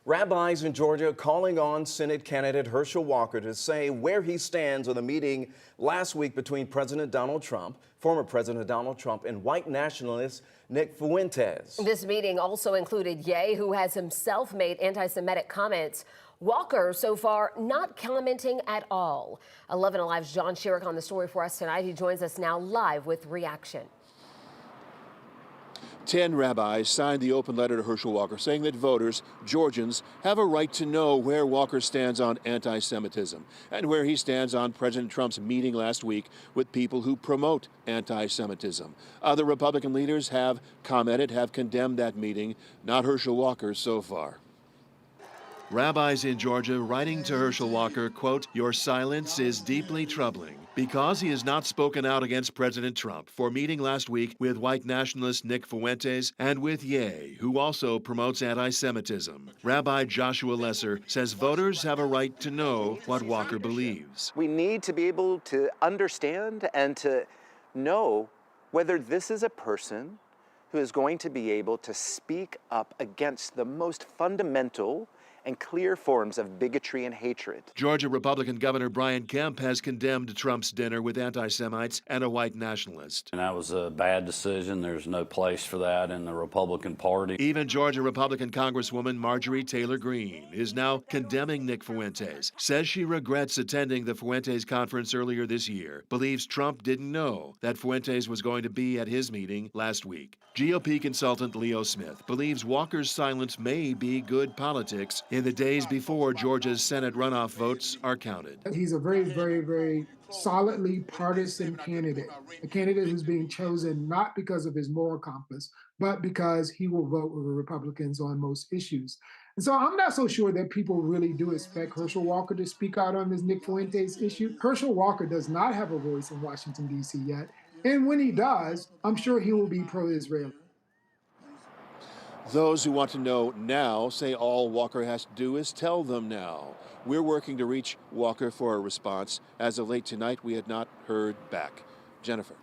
Rabbis in Georgia calling on Senate candidate Herschel Walker to say where he stands on the meeting last week between former President Donald Trump, and white nationalist Nick Fuentes. This meeting also included Ye, who has himself made anti-Semitic comments. Walker, so far, not commenting at all. 11 Alive's John Sherrick on the story for us tonight. He joins us now live with reaction. 10 rabbis signed the open letter to Herschel Walker saying that voters, Georgians, have a right to know where Walker stands on anti-Semitism and where he stands on President Trump's meeting last week with people who promote anti-Semitism. Other Republican leaders have commented, have condemned that meeting, not Herschel Walker so far. Rabbis in Georgia writing to Herschel Walker, quote, "Your silence is deeply troubling because he has not spoken out against President Trump for meeting last week with white nationalist Nick Fuentes and with Ye, who also promotes anti-Semitism. Rabbi Joshua Lesser says voters have a right to know what Walker believes. We need to be able to understand and to know whether this is a person who is going to be able to speak up against the most fundamental and clear forms of bigotry and hatred. Georgia Republican Governor Brian Kemp has condemned Trump's dinner with anti-Semites and a white nationalist. And that was a bad decision. There's no place for that in the Republican Party. Even Georgia Republican Congresswoman Marjorie Taylor Greene is now condemning Nick Fuentes, says she regrets attending the Fuentes conference earlier this year, believes Trump didn't know that Fuentes was going to be at his meeting last week. GOP consultant Leo Smith believes Walker's silence may be good politics in the days before Georgia's Senate runoff votes are counted. He's a very solidly partisan candidate, a candidate who's being chosen not because of his moral compass, but because he will vote with the Republicans on most issues. And so I'm not so sure that people really do expect Herschel Walker to speak out on this Nick Fuentes issue. Herschel Walker does not have a voice in Washington, D.C. yet. And when he does, I'm sure he will be pro-Israeli. Those who want to know now say all Walker has to do is tell them now. We're working to reach Walker for a response. As of late tonight, we had not heard back. Jennifer.